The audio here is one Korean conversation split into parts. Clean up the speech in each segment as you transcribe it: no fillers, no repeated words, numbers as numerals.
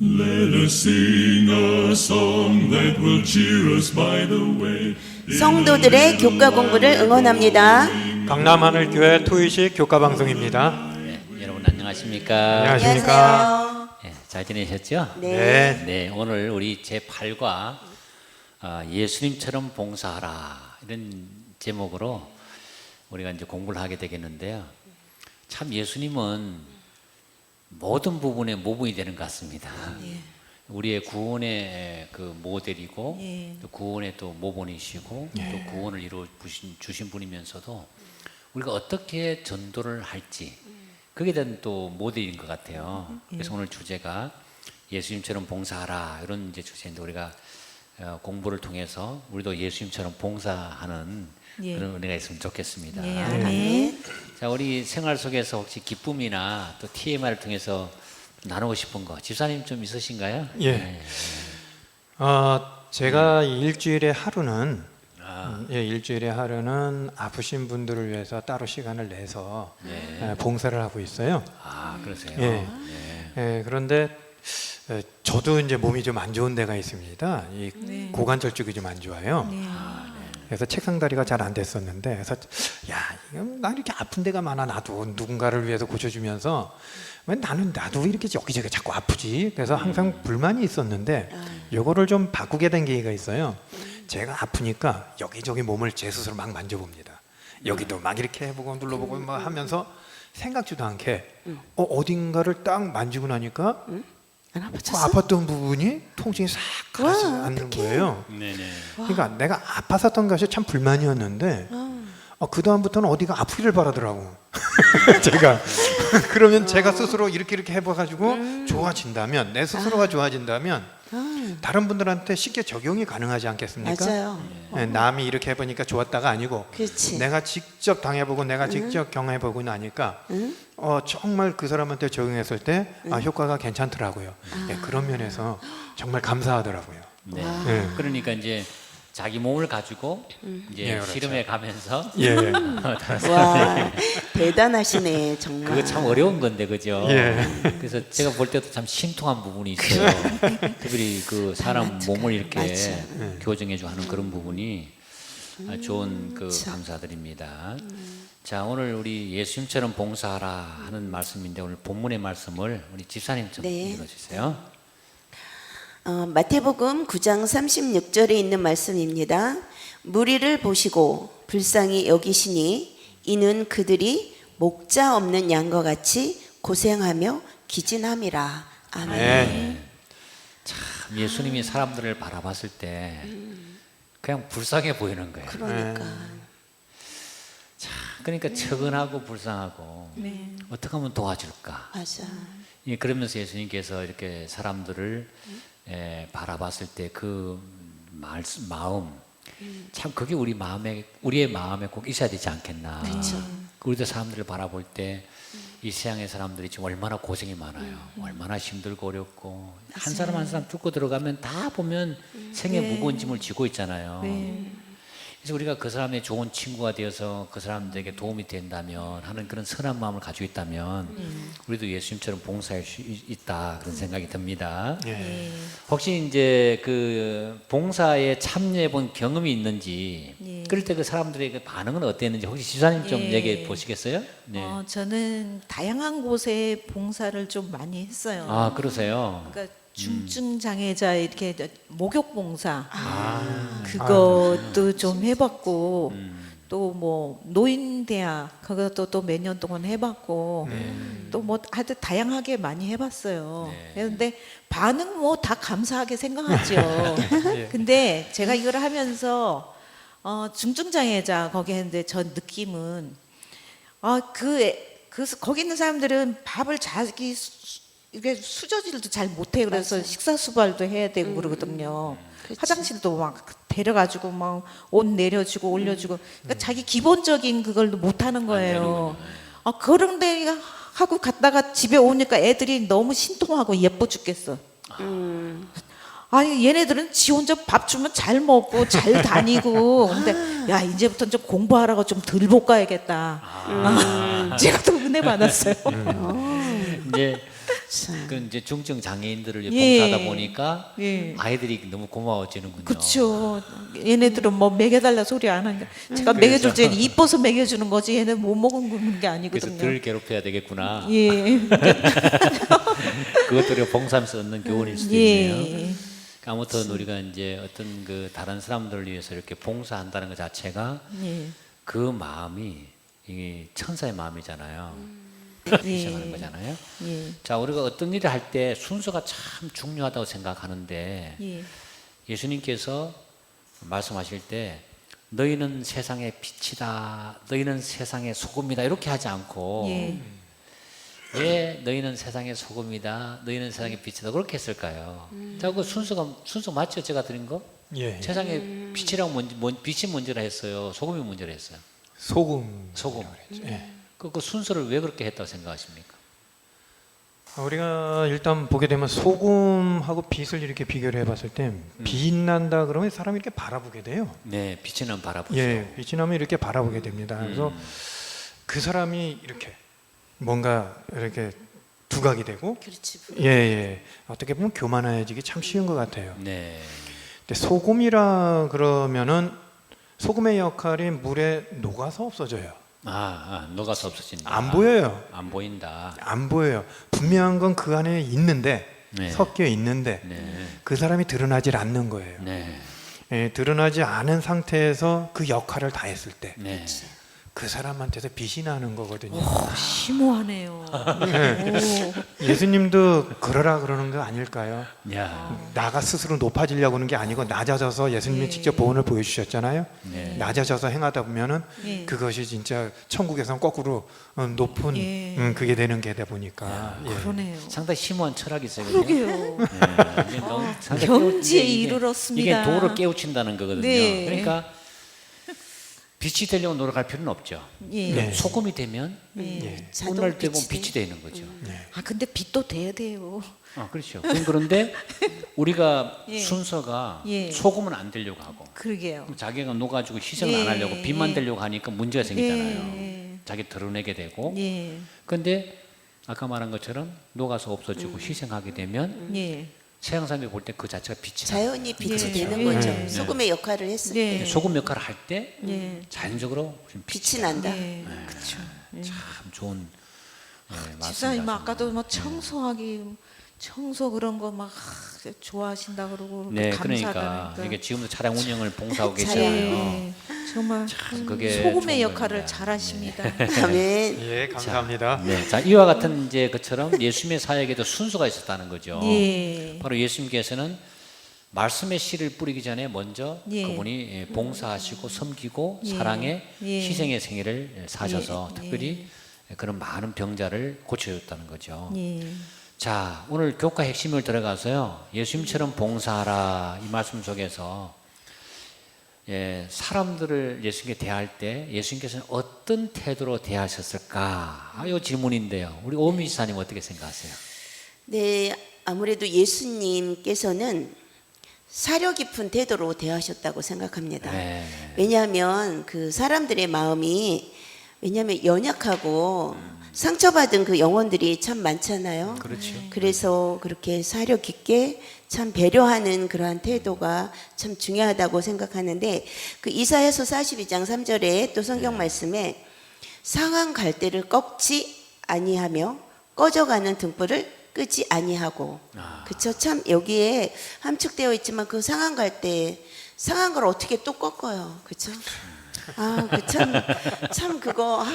Let us sing a song that will cheer us by the way. 성도들의 교과 공부를 응원합니다. 강남하늘교회 토요일식 교과 방송입니다. 여러분 안녕하십니까? 안녕하십니까? 네, 잘 지내셨죠? 네. 네, 오늘 우리 제8과 예수님처럼 봉사하라 이런 제목으로 우리가 이제 공부를 하게 되겠는데요. 참 예수님은 모든 부분에 모범이 되는 것 같습니다. 우리의 구원의 그 모델이고 또 구원의 또 모본이시고 또 구원을 이루어 주신 분이면서도 우리가 어떻게 전도를 할지 그게 대한 또 모델인 것 같아요. 그래서 오늘 주제가 예수님처럼 봉사하라 이런 이제 주제인데 우리가 공부를 통해서 우리도 예수님처럼 봉사하는 그런 은혜가 있으면 좋겠습니다. 자, 우리 생활 속에서 혹시 기쁨이나 또 TMI를 통해서 나누고 싶은 거 집사님 좀 있으신가요? 예. 네. 제가 일주일에 하루는 일주일에 하루는 아프신 분들을 위해서 따로 시간을 내서 봉사를 하고 있어요. 아, 그러세요? 예. 그런데 저도 이제 몸이 좀 안 좋은 데가 있습니다. 이 고관절 쪽이 좀 안 좋아요. 그래서 책상 다리가 잘 안 됐었는데, 그래서 나 이렇게 아픈 데가 많아. 나도 누군가를 위해서 고쳐주면서 왜 나도 이렇게 여기저기 자꾸 아프지? 그래서 항상 불만이 있었는데 이거를 좀 바꾸게 된 계기가 있어요. 제가 아프니까 여기저기 몸을 제 스스로 막 만져봅니다. 여기도 막 이렇게 해보고 눌러보고 막 하면서 생각지도 않게 어딘가를 딱 만지고 나니까 그 아팠던 부분이 통증이 싹 가라앉는 거예요. 네네. 그러니까 내가 아팠었던 것이 참 불만이었는데 그 다음부터는 어디가 아프기를 바라더라고. 제가 그러면 제가 스스로 이렇게 해봐가지고 좋아진다면, 내 스스로가 좋아진다면 다른 분들한테 쉽게 적용이 가능하지 않겠습니까? 맞아요. 남이 이렇게 해보니까 좋았다가 아니고 그렇지. 내가 직접 당해보고 내가 직접 경험해보고 나니까 정말 그 사람한테 적용했을 때 효과가 괜찮더라고요. 그런 면에서 정말 감사하더라고요. 네. 네. 그러니까 이제 자기 몸을 가지고 이제 그렇죠. 실험해 가면서 와, 대단하시네 정말. 그거 참 어려운 건데 그죠? 그래서 제가 볼 때도 참 심통한 부분이 있어요. 특별히 그 사람 몸을 이렇게 교정해주고 하는 그런 부분이 좋은 그 감사드립니다. 자, 오늘 우리 예수님처럼 봉사하라 하는 말씀인데 오늘 본문의 말씀을 우리 집사님 좀 읽어주세요. 마태복음 9장 36절에 있는 말씀입니다. 무리를 보시고 불쌍히 여기시니 이는 그들이 목자 없는 양과 같이 고생하며 기진함이라. 아멘. 참 예수님이 사람들을 바라봤을 때 그냥 불쌍해 보이는 거예요. 그러니까 측은하고 불쌍하고 어떻게 하면 도와줄까? 맞아. 그러면서 예수님께서 이렇게 사람들을 바라봤을 때 그 마음 참 그게 우리의 마음에 꼭 있어야 되지 않겠나. 그렇죠. 우리도 사람들을 바라볼 때 이 세상의 사람들이 지금 얼마나 고생이 많아요. 얼마나 힘들고 어렵고 한 사람 한 사람 뚫고 들어가면 다 보면 생의 무거운 짐을 지고 있잖아요. 그래서 우리가 그 사람의 좋은 친구가 되어서 그 사람들에게 도움이 된다면 하는 그런 선한 마음을 가지고 있다면 우리도 예수님처럼 봉사할 수 있다 그런 생각이 듭니다. 혹시 이제 그 봉사에 참여해 본 경험이 있는지 그럴 때 그 사람들의 그 반응은 어땠는지 혹시 지사님 좀 얘기해 보시겠어요? 네. 저는 다양한 곳에 봉사를 좀 많이 했어요. 아, 그러세요? 그러니까 중증 장애자 이렇게 목욕 봉사 그것도 좀 해봤고 또 뭐 노인 대학 그것도 또 몇 년 동안 해봤고 또 뭐 하여튼 다양하게 많이 해봤어요. 그런데 반응 뭐 다 감사하게 생각하죠. 근데 제가 이걸 하면서 중증 장애자 거기 했는데 저 느낌은 거기 있는 사람들은 밥을 자기 이게 수저질도 잘 못해. 그래서 식사 수발도 해야 되고 그러거든요. 화장실도 막 데려가지고 막 옷 내려주고 올려주고 그러니까 자기 기본적인 그걸 못하는 거예요. 그런데 하고 갔다가 집에 오니까 애들이 너무 신통하고 예뻐 죽겠어. 아니 얘네들은 지 혼자 밥 주면 잘 먹고 잘 다니고 근데 야 이제부터는 좀 공부하라고 좀 덜 볶아야겠다. 제가 또 은혜 받았어요. 이제 참. 그 이제 중증 장애인들을 예. 봉사하다 보니까 예. 아이들이 너무 고마워지는군요. 그렇죠. 얘네들은 뭐 먹여달라 소리 안 하니까 제가 그래서- 먹여줄 때는 이뻐서 먹여주는 거지 얘는 못 먹는 게 그래서 아니거든요. 덜 괴롭혀야 되겠구나. 예. 그것들이 봉사하면서 얻는 교훈일 수도 예. 있네요. 아무튼 우리가 이제 어떤 그 다른 사람들을 위해서 이렇게 봉사한다는 것 자체가 예. 그 마음이 이게 천사의 마음이잖아요. 예. 희생하는 거잖아요. 예. 자, 우리가 어떤 일을 할 때 순서가 참 중요하다고 생각하는데 예. 예수님께서 말씀하실 때 너희는 세상의 빛이다, 너희는 세상의 소금이다 이렇게 하지 않고 예. 왜 너희는 세상의 소금이다, 너희는 세상의 빛이다 그렇게 했을까요? 자, 그 순서 맞죠? 제가 드린 거? 예. 세상의 빛이라고 빛이 먼저라 했어요. 소금이 먼저라 했어요. 소금. 소금. 예. 그 순서를 왜 그렇게 했다고 생각하십니까? 우리가 일단 보게 되면 소금하고 빛을 이렇게 비교를 해봤을 때 빛난다 그러면 사람이 이렇게 바라보게 돼요. 네, 빛이 난 바라보죠. 예, 빛이 나면 이렇게 바라보게 됩니다. 그래서 그 사람이 이렇게 뭔가 이렇게 두각이 되고, 그렇지. 예, 예, 어떻게 보면 교만해지기 참 쉬운 것 같아요. 네. 근데 소금이라 그러면은 소금의 역할이 물에 녹아서 없어져요. 녹아서 없어진다. 안 보여요. 안 보인다. 안 보여요. 분명한 건 그 안에 있는데, 네. 섞여 있는데 네. 그 사람이 드러나질 않는 거예요. 네. 예, 드러나지 않은 상태에서 그 역할을 다 했을 때 네. 그 사람한테서 빛이 나는 거거든요. 심오하네요. 오. 예수님도 그러라 그러는 거 아닐까요? 야. 나가 스스로 높아지려고 하는 게 아니고 낮아져서 예수님이 직접 보온을 보여주셨잖아요. 네. 낮아져서 행하다 보면은 예. 그것이 진짜 천국에서는 거꾸로 높은 예. 그게 되는 게다 보니까. 예. 그러네요. 상당히 심오한 철학이 있어요. 그죠? 그러게요. 네. 이게 너무 상당히 경지에 이게 이르렀습니다. 이게 도를 깨우친다는 거거든요. 네. 그러니까 빛이 되려고 노력할 필요는 없죠. 예. 네. 소금이 되면 예. 오늘 되면 자동 빛이 되는 거죠. 아 근데 빛도 돼야 돼요. 그렇죠. 그런데 우리가 예. 순서가 예. 소금은 안 되려고 하고 그러게요. 자기가 녹아지고 희생을 예. 안 하려고 빛만 예. 되려고 하니까 문제가 생기잖아요. 예. 자기 드러내게 되고. 예. 근데 아까 말한 것처럼 녹아서 없어지고 희생하게 되면 예. 세상 사람이 볼 때 그 자체가 빛이 자연이 빛이 예. 되는 예. 거죠. 네. 소금의 역할을 했을 네. 때 소금 역할을 할 때 예. 자연적으로 빛이 난다. 예. 그렇죠. 참 좋은 집사님 말씀이다. 아까도 뭐 청소하기 청소 그런 거 막 좋아하신다 그러고 네, 감사하다니까. 그러니까 이게 지금도 차량 운영을 봉사하고 자연. 계시잖아요. 예. 정말 그게 소금의 좋은 역할을 겁니다. 잘하십니다. 아멘. 예, 감사합니다. 네, 자 이와 같은 이제 것처럼 예수님의 사역에도 순서가 있었다는 거죠. 예. 바로 예수님께서는 말씀의 씨를 뿌리기 전에 먼저 예. 그분이 봉사하시고 섬기고 예. 사랑의 예. 희생의 생애를 사셔서 예. 특별히 그런 많은 병자를 고쳐줬다는 거죠. 예. 자, 오늘 교과 핵심을 들어가서요. 예수님처럼 봉사하라 이 말씀 속에서 사람들을 예수님께 대할 때 예수님께서는 어떤 태도로 대하셨을까? 이 질문인데요. 우리 오미 지사님 어떻게 생각하세요? 네, 아무래도 예수님께서는 사려 깊은 태도로 대하셨다고 생각합니다. 네. 왜냐하면 그 사람들의 마음이 왜냐하면 연약하고 상처받은 그 영혼들이 참 많잖아요. 그렇죠. 그래서 그렇게 사려 깊게 참 배려하는 그러한 태도가 참 중요하다고 생각하는데 그 이사야서 42장 3절에 또 성경 말씀에 상한 갈대를 꺾지 아니하며 꺼져가는 등불을 끄지 아니하고 그쵸 참 여기에 함축되어 있지만 그 상한 갈대 상한 걸 어떻게 또 꺾어요 그쵸 참 그거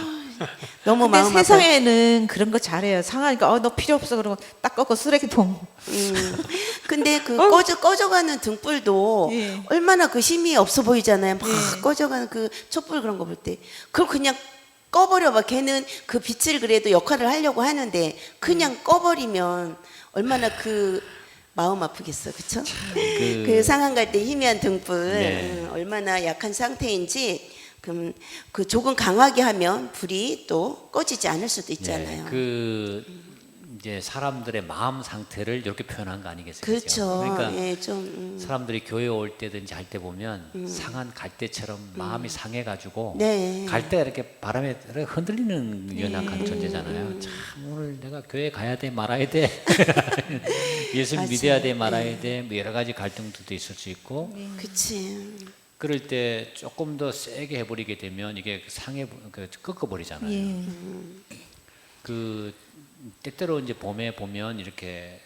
너무 근데 마음 아파요. 세상에는 그런 거 잘해요. 상하니까 너 필요 없어 그러고 딱 꺾어 쓰레기통. 근데 그 꺼져가는 등불도 예. 얼마나 그 힘이 없어 보이잖아요. 막 예. 꺼져가는 그 촛불 그런 거 볼 때 그걸 그냥 꺼버려 봐. 걔는 그 빛을 그래도 역할을 하려고 하는데 그냥 꺼버리면 얼마나 그 마음 아프겠어, 그렇죠? 그 상한 갈 때 희미한 등불 네. 얼마나 약한 상태인지 그럼 그 조금 강하게 하면 불이 또 꺼지지 않을 수도 있잖아요. 그 이제 사람들의 마음 상태를 이렇게 표현한 거 아니겠어요? 그렇죠. 그러니까 예, 좀 사람들이 교회 올 때든지 할 때 보면 상한 갈대처럼 마음이 상해가지고 네. 갈대가 이렇게 바람에 흔들리는 연약한 존재잖아요. 참 오늘 내가 교회 가야 돼 말아야 돼 예수 맞아요. 믿어야 돼 말아야 돼 뭐 여러 가지 갈등들도 있을 수 있고 그치. 그럴 때 조금 더 세게 해버리게 되면 이게 상해 꺾어버리잖아요. 예. 그 때때로 이제 봄에 보면 이렇게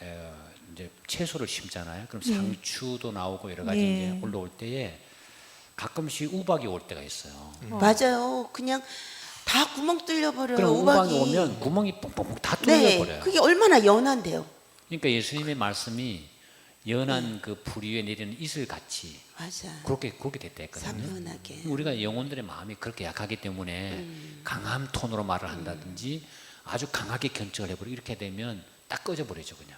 이제 채소를 심잖아요. 그럼 상추도 나오고 여러 가지 예. 이제 올라올 때에 가끔씩 우박이 올 때가 있어요. 맞아요. 그냥 다 구멍 뚫려버려요. 그럼 우박이 우박이. 오면 구멍이 뽕뽕뽕 다 네, 뚫려버려요. 그게 얼마나 연한데요. 그러니까 예수님의 말씀이 연한 그 불 위에 내리는 이슬 같이 맞아. 그렇게 됐다 했거든요. 사뿐하게. 우리가 영혼들의 마음이 그렇게 약하기 때문에 강한 톤으로 말을 한다든지 아주 강하게 견적을 해버리고 이렇게 되면 딱 꺼져버리죠 그냥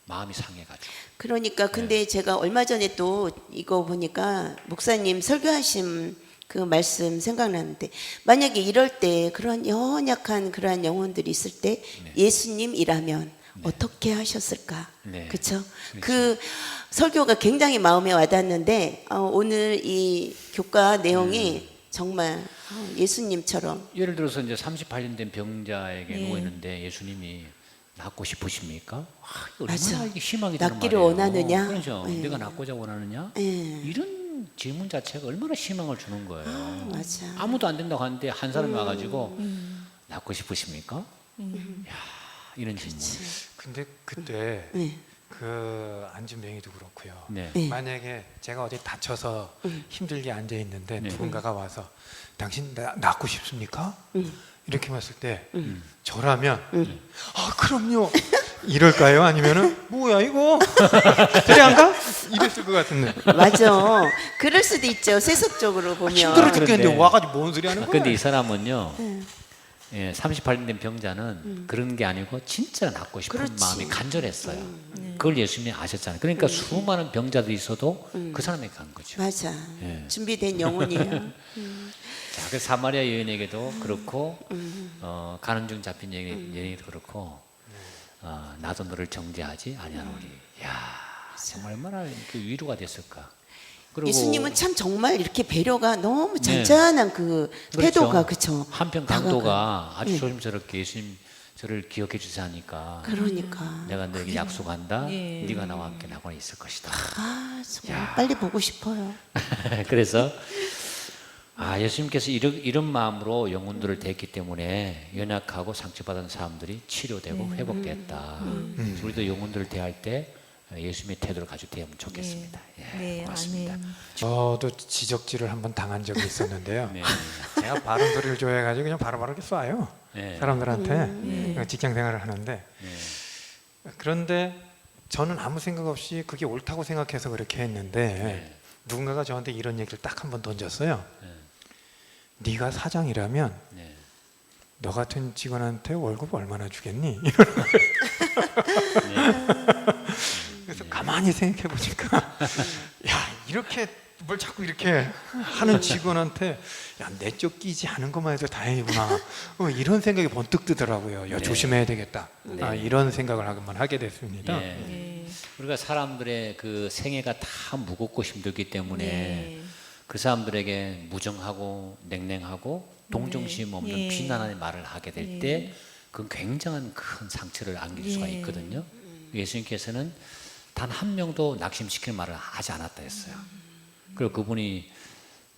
마음이 상해가지고. 그러니까 근데 제가 얼마 전에 또 이거 보니까 목사님 설교하신 그 말씀 생각나는데 만약에 이럴 때 그런 연약한 그러한 영혼들이 있을 때 예수님이라면 어떻게 하셨을까? 네. 그렇죠? 그 설교가 굉장히 마음에 와닿는데 오늘 이 교과 내용이 정말 예수님처럼 예를 들어서 이제 38년 된 병자에게 예. 누워 있는데 예수님이 낫고 싶으십니까? 얼마나 맞아. 이게 희망이 되는 낫기를 말이에요. 원하느냐? 그렇죠. 예. 내가 낫고자 원하느냐? 예. 이런 질문 자체가 얼마나 희망을 주는 거예요. 맞아. 아무도 안 된다고 하는데 한 사람이 와가지고 낫고 싶으십니까? 야, 이런 질문. 근데 그때 네. 그 앉은 맹이도 그렇고요. 네. 네. 만약에 제가 어디 다쳐서 힘들게 앉아 있는데 네. 누군가가 와서 당신 낫고 싶습니까? 이렇게 봤을 때 저라면 아 그럼요 이럴까요? 아니면은 뭐야 이거 그래 안 가? 이랬을 것 같은데 맞아. 그럴 수도 있죠. 세속적으로 보면. 힘들어 죽겠는데 그런데- 와가지고 뭔 소리 하는 거야? 근데 이 사람은요. 예, 38년 된 병자는 그런 게 아니고 진짜 낫고 싶은 그렇지. 마음이 간절했어요. 그걸 예수님이 아셨잖아요. 그러니까 수많은 병자들이 있어도 그 사람에게 간 거죠. 맞아. 예. 준비된 영혼이에요. 자, 그 사마리아 여인에게도 그렇고 가는 중 잡힌 여인에게도 그렇고 나도 너를 정죄하지 아니하노니. 야, 정말 얼마나 그 위로가 됐을까. 그리고 예수님은 참 정말 이렇게 배려가 너무 네. 잔잔한 그 태도가 그쵸. 한편 다가가. 강도가 아주 조심스럽게 예수님 저를 기억해 주세요 하니까 그러니까. 내가 너에게 약속한다. 예. 네가 나와 함께 나고는 있을 것이다. 아 정말 빨리 보고 싶어요. 그래서 예수님께서 이런 마음으로 영혼들을 대했기 때문에 연약하고 상처받은 사람들이 치료되고 회복됐다. 그래서 우리도 영혼들을 대할 때 예수님의 태도를 가지고 대하면 좋겠습니다. 예, 네, 고맙습니다. 아멘. 저도 지적질을 한번 당한 적이 있었는데요. 네. 제가 바른 소리를 좋아해가지고 그냥 바로바로 이렇게 쏴요. 네. 사람들한테 직장 생활을 하는데 네. 그런데 저는 아무 생각 없이 그게 옳다고 생각해서 그렇게 했는데 네. 누군가가 저한테 이런 얘기를 딱 한 번 던졌어요. 네. 네가 사장이라면 네. 너 같은 직원한테 월급 얼마나 주겠니? 그래서 가만히 생각해 보니까 야 이렇게 뭘 자꾸 이렇게 하는 직원한테 야 내 쪽 끼지 않은 것만 해도 다행이구나 이런 생각이 번뜩 뜨더라고요. 야 네. 조심해야 되겠다. 네. 이런 생각을 한번 하게 됐습니다. 네. 네. 우리가 사람들의 그 생애가 다 무겁고 힘들기 때문에 네. 그 사람들에게 무정하고 냉랭하고 동정심 없는 예. 비난의 말을 하게 될 때 그건 굉장한 큰 상처를 안길 수가 예. 있거든요. 예수님께서는 단 한 명도 낙심시키는 말을 하지 않았다 했어요. 그리고 그분이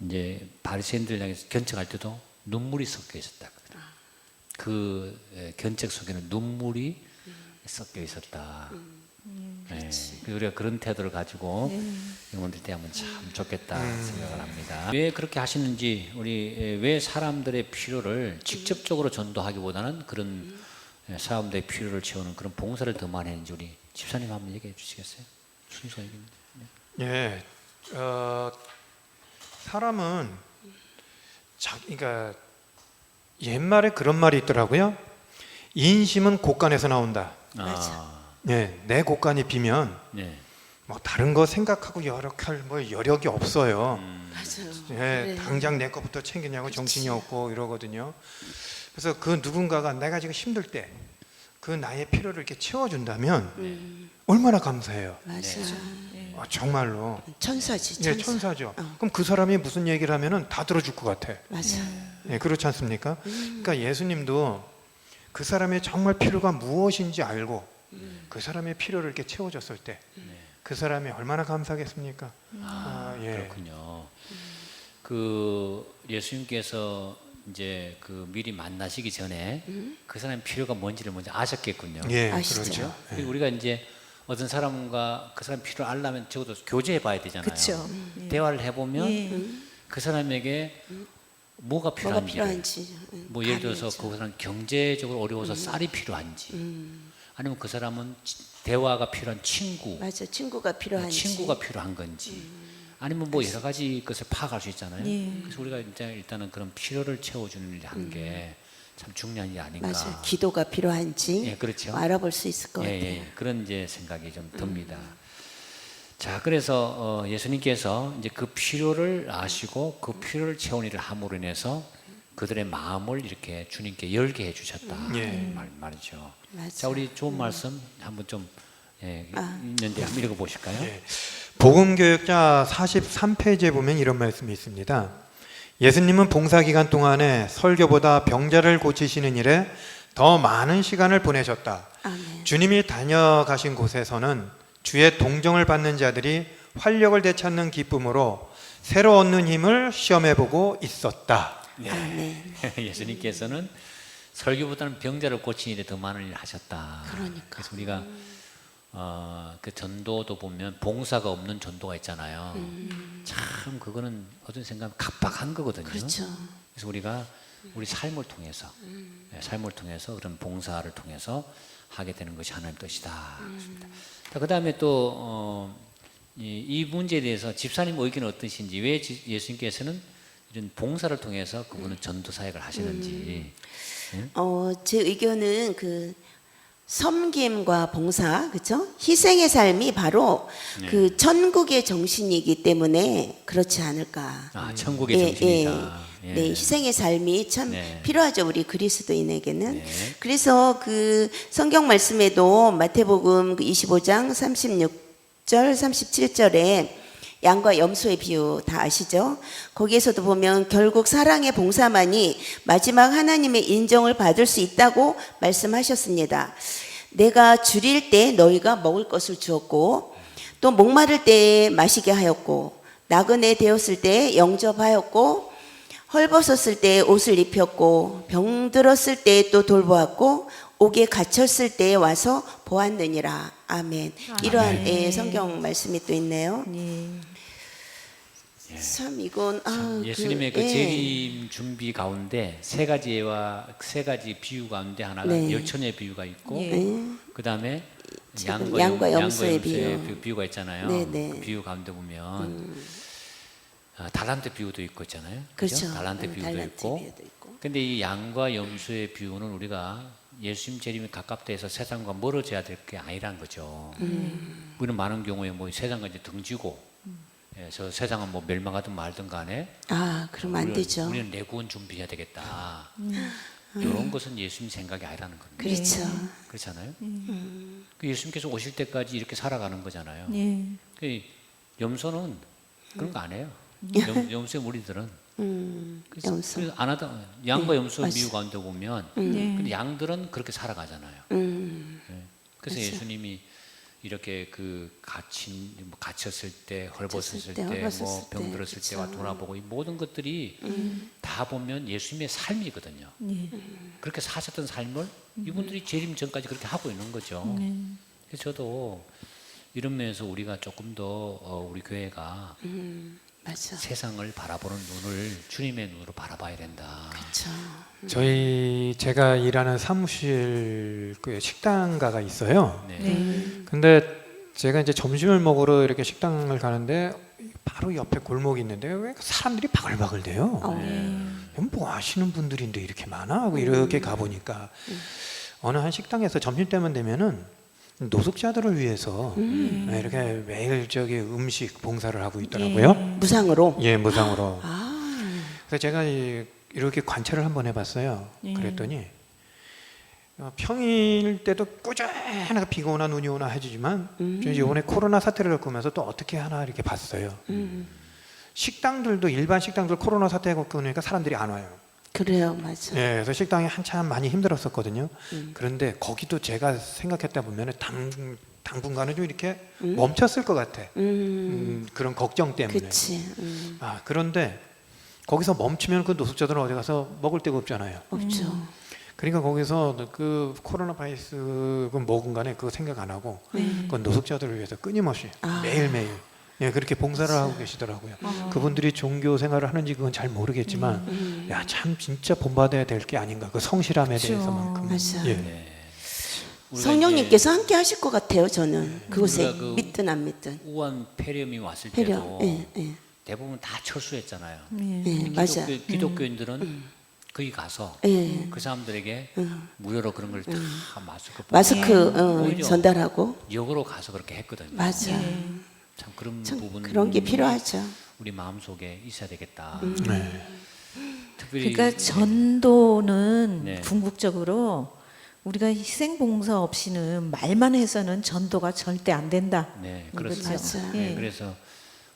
이제 바리새인들 향해서 견책할 때도 눈물이 섞여 있었다. 그 견책 속에는 눈물이 섞여 있었다. 네. 우리가 그런 태도를 가지고 영혼들 대하면 참 좋겠다 생각을 합니다. 왜 그렇게 하시는지 왜 사람들의 필요를 직접적으로 전도하기보다는 그런 사람들의 필요를 채우는 그런 봉사를 더 많이 했는지 우리 집사님 한번 얘기해 주시겠어요? 순서 얘기입니다. 예, 사람은 그러니까 옛말에 그런 말이 있더라고요. 인심은 곳간에서 나온다. 예, 내 곳간이 비면 네. 뭐 다른 거 생각하고 여력할 뭐 여력이 없어요. 맞아요. 예, 그래. 당장 내 거부터 챙기냐고 정신이 없고 이러거든요. 그래서 그 누군가가 내가 지금 힘들 때 그 나의 필요를 이렇게 채워준다면 얼마나 감사해요. 맞아. 정말로. 천사지, 예, 천사. 천사죠. 그럼 그 사람이 무슨 얘기를 하면은 다 들어줄 것 같아. 맞아. 예, 그렇지 않습니까? 그러니까 예수님도 그 사람의 정말 필요가 무엇인지 알고 그 사람의 필요를 이렇게 채워줬을 때 그 사람이 얼마나 감사하겠습니까? 예. 그렇군요. 그 예수님께서 이제 그 미리 만나시기 전에 그 사람의 필요가 뭔지를 먼저 아셨겠군요. 예, 아시죠? 그렇죠. 그리고 우리가 이제 어떤 사람과 그 사람 필요를 알려면 적어도 교제해 봐야 되잖아요. 그쵸. 대화를 해보면 그 사람에게 뭐가 뭐가 필요한지, 필요한지. 뭐 예를 들어서 그 사람 경제적으로 어려워서 쌀이 필요한지, 아니면 그 사람은 대화가 필요한 친구, 맞아. 친구가 필요한지. 친구가 필요한 건지, 아니면 뭐 여러 가지 것을 파악할 수 있잖아요. 그래서 우리가 이제 일단은 그런 필요를 채워주는 일을 하는 게 참 중요한 일이 아닌가. 맞아. 기도가 필요한지 예, 그렇죠. 알아볼 수 있을 것 예, 같아요. 예, 그런 이제 생각이 좀 듭니다. 자, 그래서 예수님께서 이제 그 필요를 아시고 그 필요를 채운 일을 함으로 인해서 그들의 마음을 이렇게 주님께 열게 해주셨다. 예. 말이죠. 맞아. 자, 우리 좋은 말씀 한번 좀 있는데 한번 읽어보실까요? 예. 복음교역자 43페이지에 보면 이런 말씀이 있습니다. 예수님은 봉사기간 동안에 설교보다 병자를 고치시는 일에 더 많은 시간을 보내셨다. 아멘. 주님이 다녀가신 곳에서는 주의 동정을 받는 자들이 활력을 되찾는 기쁨으로 새로 얻는 힘을 시험해보고 있었다. 아멘. 예수님께서는 설교보다는 병자를 고치는 일에 더 많은 일을 하셨다. 그러니까. 그래서 우리가 그 전도도 보면 봉사가 없는 전도가 있잖아요. 참 그거는 어떤 생각하면 각박한 거거든요. 그렇죠. 그래서 우리가 우리 삶을 통해서 삶을 통해서 그런 봉사를 통해서 하게 되는 것이 하나님의 뜻이다. 자, 그다음에 또 이 문제에 대해서 집사님 의견은 어떠신지, 왜 예수님께서는 이런 봉사를 통해서 그분은 전도 사역을 하시는지. 제 의견은 그 섬김과 봉사, 그렇죠? 희생의 삶이 바로 그 천국의 정신이기 때문에 그렇지 않을까. 아, 천국의 정신이다. 예. 네, 희생의 삶이 참 네. 필요하죠, 우리 그리스도인에게는. 네. 그래서 그 성경 말씀에도 마태복음 25장 36절, 37절에 양과 염소의 비유 다 아시죠? 거기에서도 보면 결국 사랑의 봉사만이 마지막 하나님의 인정을 받을 수 있다고 말씀하셨습니다. 내가 줄일 때 너희가 먹을 것을 주었고, 또 목마를 때 마시게 하였고, 나그네 되었을 때 영접하였고, 헐벗었을 때 옷을 입혔고, 병들었을 때 또 돌보았고, 옥에 갇혔을 때 와서 보았느니라. 아멘. 이러한 성경 말씀이 또 있네요. 참 이건 예수님의 그 재림 준비 가운데 세 가지 비유 가운데 하나가 네. 열천의 비유가 있고, 그 다음에 지금 양과 염소의 염소의 비유가 있잖아요. 네, 네. 그 비유 가운데 보면 달란트 비유도 있고 있잖아요. 그렇죠. 달란트 비유도 있고. 비유도 있고. 근데 이 양과 염소의 비유는 우리가 예수님 재림이 가깝다 해서 세상과 멀어져야 될 게 아니라는 거죠. 우리는 많은 경우에 뭐 세상과 이제 등지고, 저 세상은 뭐 멸망하든 말든 간에 그러면 안 되죠. 우리는 내 구원 준비해야 되겠다. 이런 것은 예수님 생각이 아니라는 겁니다. 그렇죠. 그렇잖아요. 그 예수님께서 오실 때까지 이렇게 살아가는 거잖아요. 네. 그 염소는 그런 거 안 해요. 염소의 무리들은 염소. 그래서 안 하다. 양과 염소 맞아. 비유 가운데 보면 근데 양들은 그렇게 살아가잖아요. 그래서 예수님이 이렇게 그 갇혔을 때, 헐벗었을 때, 뭐 헐벗었을 때, 병들었을 때와 그쵸. 돌아보고 이 모든 것들이 다 보면 예수님의 삶이거든요. 그렇게 사셨던 삶을 이분들이 재림 전까지 그렇게 하고 있는 거죠. 그래서 저도 이런 면에서 우리가 조금 더 우리 교회가 맞아. 세상을 바라보는 눈을 주님의 눈으로 바라봐야 된다. 그렇죠. 제가 일하는 사무실 그 식당가가 있어요. 네. 근데 제가 이제 점심을 먹으러 이렇게 식당을 가는데 바로 옆에 골목이 있는데 왜 사람들이 바글바글 대요? 뭐 하시는 분들인데 이렇게 많아? 하고 이렇게 가보니까 어느 한 식당에서 점심때만 되면은 노숙자들을 위해서 이렇게 매일 음식 봉사를 하고 있더라고요. 무상으로. 예, 무상으로. 그래서 제가 이렇게 관찰을 한번 해봤어요. 그랬더니 평일 때도 꾸준하게 비가 오나 눈이 오나 해주지만 이번에 코로나 사태를 겪으면서 또 어떻게 하나 이렇게 봤어요. 식당들도 일반 식당들 코로나 사태 겪으니까 사람들이 안 와요. 그래요, 맞아. 예, 그래서 식당이 한참 많이 힘들었었거든요. 그런데 거기도 제가 생각했다 보면 당분간은 좀 이렇게 멈췄을 것 같아. 그런 걱정 때문에. 그치. 그런데 거기서 멈추면 그 노숙자들은 어디 가서 먹을 데가 없잖아요. 없죠. 그러니까 거기서 그 코로나 바이러스 먹은 간에 그거 생각 안 하고 그 노숙자들을 위해서 끊임없이 매일매일 그렇게 봉사를 하고 계시더라고요. 그분들이 종교 생활을 하는지 그건 잘 모르겠지만 야, 참 진짜 본받아야 될 게 아닌가. 그 성실함에 대해서만큼. 맞아. 예. 성령님께서 함께 하실 것 같아요, 저는. 그곳에 우리가 그 믿든 안 믿든. 우한 폐렴이 왔을 폐렴. 때도 예. 대부분 다 철수했잖아요. 예, 맞아. 기독교인들은 거기 가서 예. 그 사람들에게 무료로 그런 걸 다 마스크 오히려 전달하고. 역으로 가서 그렇게 했거든요. 맞아. 참 그런 참 부분 그런 게 필요하죠. 우리 마음속에 있어야 되겠다. 네. 특별히 그러니까 전도는 네. 궁극적으로 우리가 희생봉사 없이는 말만 해서는 전도가 절대 안 된다. 네, 그렇습니다. 맞아요. 네, 예. 그래서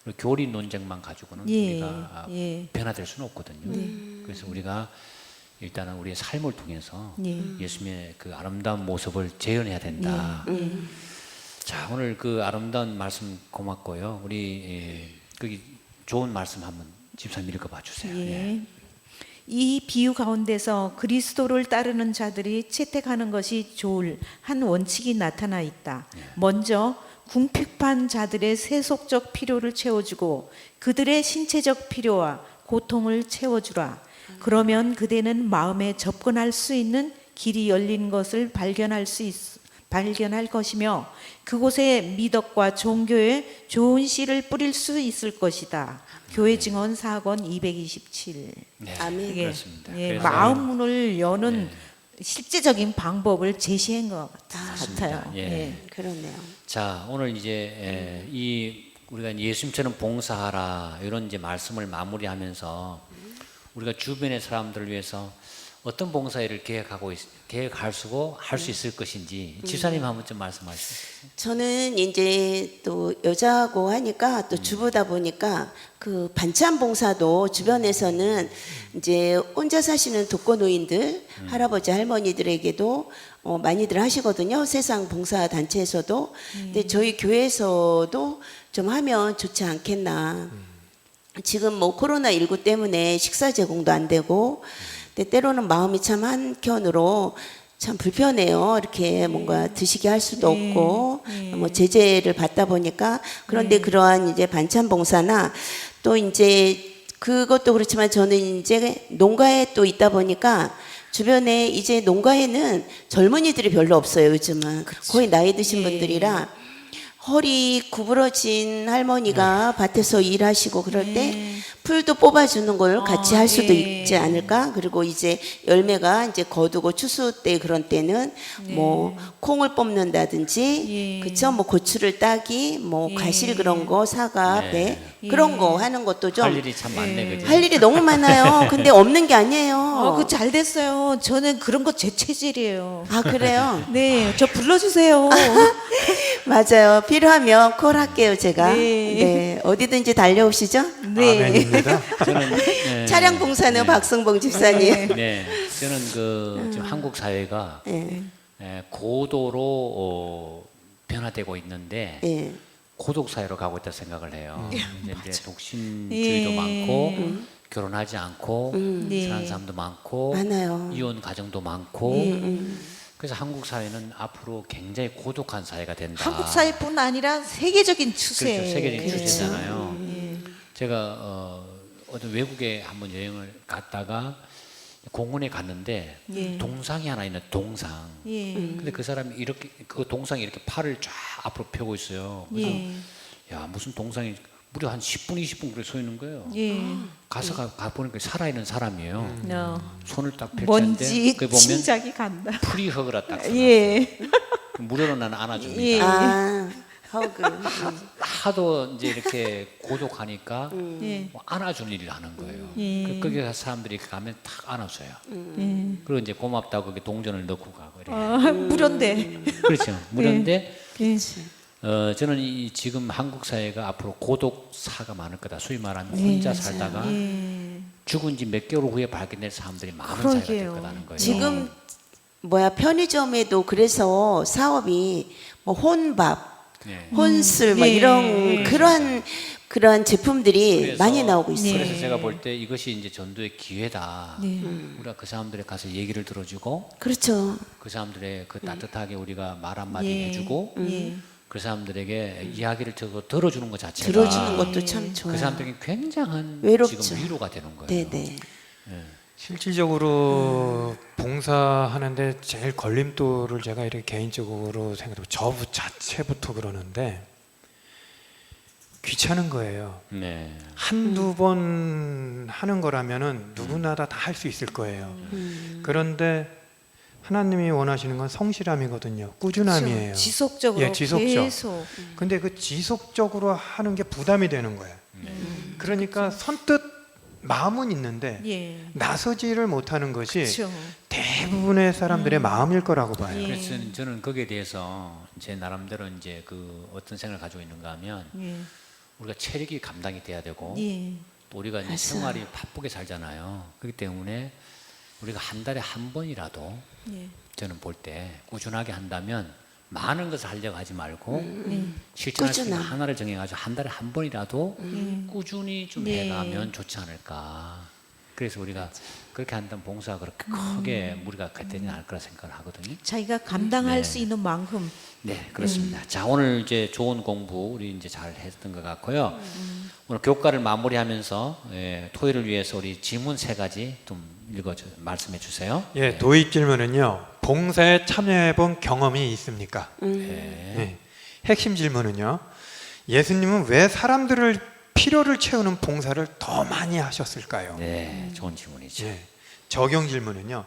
우리 교리 논쟁만 가지고는 예, 우리가 예. 변화될 수는 없거든요. 그래서 우리가 일단은 우리의 삶을 통해서 예. 예수님의 그 아름다운 모습을 재현해야 된다. 자, 오늘 그 아름다운 말씀 고맙고요. 우리 거기 좋은 말씀 한번 집사님 읽어봐 주세요. 예. 예. 이 비유 가운데서 그리스도를 따르는 자들이 채택하는 것이 좋을 한 원칙이 나타나 있다. 먼저 궁핍한 자들의 세속적 필요를 채워주고 그들의 신체적 필요와 고통을 채워주라. 그러면 그대는 마음에 접근할 수 있는 길이 열린 것을 발견할 것이며 그곳에 미덕과 종교의 좋은 씨를 뿌릴 수 있을 것이다. 교회 증언 4권 227. 네, 아멘. 그렇습니다. 예, 그래서 마음 문을 여는 실제적인 방법을 제시한 것 맞습니다. 같아요. 예. 예. 그러네요. 자, 오늘 이제 이 우리가 예수님처럼 봉사하라 이런 이제 말씀을 마무리하면서 우리가 주변의 사람들을 위해서 어떤 봉사일을 계획할 수 있을 것인지 집사님 한번 좀 말씀하시죠. 저는 이제 또 여자고 하니까 또 주부다 보니까 그 반찬 봉사도 주변에서는 이제 혼자 사시는 독거노인들, 할아버지 할머니들에게도 많이들 하시거든요. 세상 봉사 단체에서도. 근데 저희 교회에서도 좀 하면 좋지 않겠나. 지금 뭐 코로나19 때문에 식사 제공도 안 되고 근데 때로는 마음이 참 한켠으로 참 불편해요. 이렇게 뭔가 드시게 할 수도 없고 뭐 제재를 받다 보니까 그런데 그러한 이제 반찬 봉사나 또 이제 그것도 그렇지만 저는 이제 농가에 또 있다 보니까 주변에 이제 농가에는 젊은이들이 별로 없어요. 요즘은 거의 나이 드신 분들이라 허리 구부러진 할머니가 밭에서 일하시고 그럴 때 풀도 뽑아주는 걸 같이 할 수도 있지 않을까? 그리고 이제 열매가 이제 거두고 추수 때 그런 때는 뭐 콩을 뽑는다든지 그쵸? 뭐 고추를 따기, 뭐 과실 그런 거 사과, 배 그런 거 하는 것도 좀 할 일이 참 많네, 그죠? 할 일이 너무 많아요. 근데 없는 게 아니에요. 그 잘 됐어요. 저는 그런 거 제 체질이에요. 아 그래요? 네, 저 불러주세요. 맞아요. 필요하면 콜할게요 제가. 네. 네. 어디든지 달려오시죠. 네. 아멘입니다. 저는 네, 차량 봉사는 박승봉 집사님. 네, 저는 그 지금 한국 사회가 네. 고도로 변화되고 있는데 예. 고독 사회로 가고 있다 생각을 해요. 이제 독신주의도 많고 결혼하지 않고 사는 사람도 많고 많아요. 이혼 가정도 많고 그래서 한국 사회는 앞으로 굉장히 고독한 사회가 된다. 한국 사회뿐 아니라 세계적인 추세. 그렇죠. 세계적인 추세잖아요. 제가 어떤 외국에 한번 여행을 갔다가 공원에 갔는데 동상이 하나 있는 동상. 근데 그 사람이 이렇게 그 동상이 이렇게 팔을 쫙 앞으로 펴고 있어요. 그래서 야 무슨 동상이 무려 한 10분 20분 그렇게 서 있는 거예요. 가서 가보니까 살아있는 사람이에요. 손을 딱 펼쳤는데 뭔지 거기 보면 짐작이 간다. 풀이 허그라 딱 예. 무료로 나는 안아줍니다. 아 허그. 하도 이제 이렇게 고독하니까 예. 뭐 안아주는 일을 하는 거예요. 예. 거기 가서 사람들이 가면 탁 안아줘요. 예. 그리고 이제 고맙다고 거기 동전을 넣고 가고 이래요. 아, 무료인데. 그렇죠. 무료인데 예. 저는 지금 한국 사회가 앞으로 고독사가 많을 거다. 소위 말하면 혼자 살다가 예. 죽은 지 몇 개월 후에 발견될 사람들이 많은 사회가 될 그러게요. 거라는 거예요. 지금 편의점에도 그래서 사업이 뭐 혼밥, 네. 혼술 뭐 예. 이런 그러한 제품들이 그래서- 많이 나오고 있어요. 그래서 제가 볼 때 이것이 이제 전도의 기회다. 네. 우리가 그 사람들에 가서 얘기를 들어주고 그렇죠. 그 사람들의 그 따뜻하게 우리가 말 한마디 예. 해주고 예. 그 사람들에게 이야기를 들어주는 것 자체가 들어주는 것도 참 좋아요. 그 사람들에게 굉장한 외롭죠. 지금 위로가 되는 거예요. 네네. 실질적으로 봉사하는데 제일 걸림돌을 제가 이렇게 개인적으로 생각해도 저 자체부터 그러는데 귀찮은 거예요. 네. 한두 번 하는 거라면은 누구나 다 할 수 있을 거예요. 그런데 하나님이 원하시는 건 성실함이거든요. 꾸준함이에요. 그렇죠. 지속적으로 예, 지속적. 계속. 근데 그 지속적으로 하는 게 부담이 되는 거예요. 그러니까 선뜻 마음은 있는데 예. 나서지를 못하는 것이 그렇죠. 대부분의 사람들의 마음일 거라고 봐요. 예. 그래서 저는 거기에 대해서 제 나름대로 이제 그 어떤 생각을 가지고 있는가 하면 예. 우리가 체력이 감당이 돼야 되고 예. 또 우리가 이제 맞아요. 생활이 바쁘게 살잖아요. 그렇기 때문에 우리가 한 달에 한 번이라도 예. 저는 볼 때 꾸준하게 한다면 많은 것을 하려고 하지 말고 예. 실천할 수 있는 꾸준함. 하나를 정해가지고 한 달에 한 번이라도 꾸준히 좀 네. 해가면 좋지 않을까. 그래서 우리가 그렇게 한다면 봉사가 그렇게 크게 무리가 되지 않을 거라 생각을 하거든요. 자기가 감당할 네. 수 있는 만큼. 네, 그렇습니다. 자, 오늘 이제 좋은 공부 우리 이제 잘 했던 것 같고요. 오늘 교과를 마무리하면서 토요일을 위해서 우리 질문 3가지 좀 말씀해 주세요. 예, 도입 질문은요. 봉사에 참여해 본 경험이 있습니까? 네. 예. 핵심 질문은요. 예수님은 왜 사람들을 필요를 채우는 봉사를 더 많이 하셨을까요? 네, 좋은 질문이죠. 예. 적용 질문은요.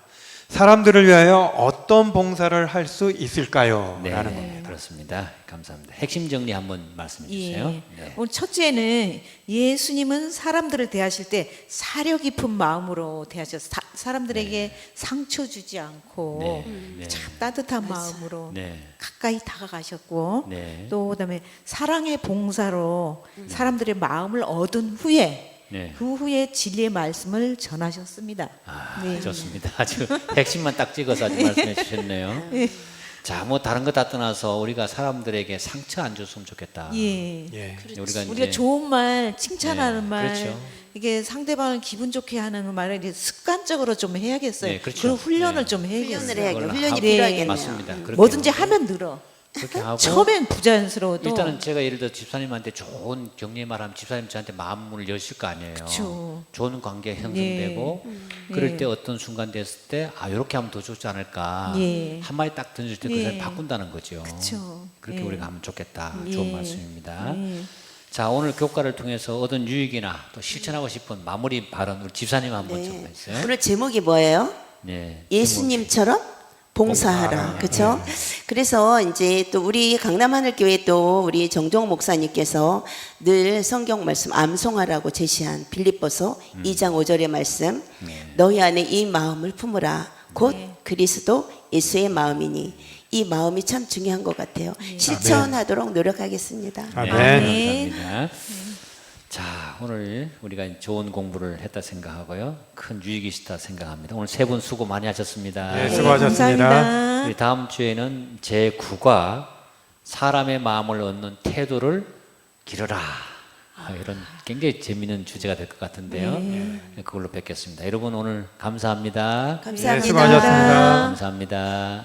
사람들을 위하여 어떤 봉사를 할 수 있을까요? 네, 라는 겁니다. 그렇습니다. 감사합니다. 핵심 정리 한번 말씀해 주세요. 예. 네. 오늘 첫째는 예수님은 사람들을 대하실 때 사려 깊은 마음으로 대하셔서 사람들에게 상처 주지 않고 네. 참 따뜻한 마음으로 네. 가까이 다가가셨고 네. 또 그다음에 사랑의 봉사로 사람들의 마음을 얻은 후에 네. 그 후에 진리의 말씀을 전하셨습니다. 아, 네. 좋습니다. 아주 핵심만 딱 찍어서 아주 말씀해 주셨네요. 자, 뭐 다른 거 다 떠나서 우리가 사람들에게 상처 안 줬으면 좋겠다. 예. 예. 우리가 우리가 좋은 말, 칭찬하는 네, 말, 그렇죠. 이게 상대방을 기분 좋게 하는 말을 이제 습관적으로 좀 해야겠어요. 네, 그렇죠. 그런 훈련을 네. 좀 해야겠어요. 훈련을 해야겠 그걸로 훈련이 하고- 필요하겠네요. 맞습니다. 그렇게 뭐든지 하고. 하면 늘어. 그렇게 하고 처음엔 부자연스러워도 일단은 제가 예를 들어 집사님한테 좋은 격려 말하면 집사님 저한테 마음문을 여실 거 아니에요. 그쵸. 좋은 관계 형성되고 그럴 네. 때 어떤 순간 됐을 때 이렇게 하면 더 좋지 않을까. 예. 한마디 딱 던질 때 그 네. 사람이 바꾼다는 거죠. 그쵸. 그렇게 예. 우리가 하면 좋겠다. 예. 좋은 말씀입니다. 예. 자, 오늘 교과를 통해서 얻은 유익이나 또 실천하고 싶은 마무리 발언 우리 집사님 한번 좀 네. 해주세요. 오늘 제목이 뭐예요? 네. 예수님처럼 봉사하라. 그렇죠? 그래서 이제 또 우리 강남하늘교회 또 우리 정종 목사님께서 늘 성경 말씀 암송하라고 제시한 빌립보서 2장 5절의 말씀. 너희 안에 이 마음을 품으라. 곧 그리스도 예수의 마음이니. 이 마음이 참 중요한 것 같아요. 실천하도록 노력하겠습니다. 아멘. 아멘. 감사합니다. 자, 오늘 우리가 좋은 공부를 했다 생각하고요. 큰 유익이 있다 생각합니다. 오늘 3분 수고 많이 하셨습니다. 네, 수고하셨습니다. 감사합니다. 우리 다음 주에는 제9과 사람의 마음을 얻는 태도를 기르라. 이런 굉장히 재미있는 주제가 될 것 같은데요. 그걸로 뵙겠습니다. 여러분 오늘 감사합니다. 감사합니다. 수고하셨습니다. 감사합니다.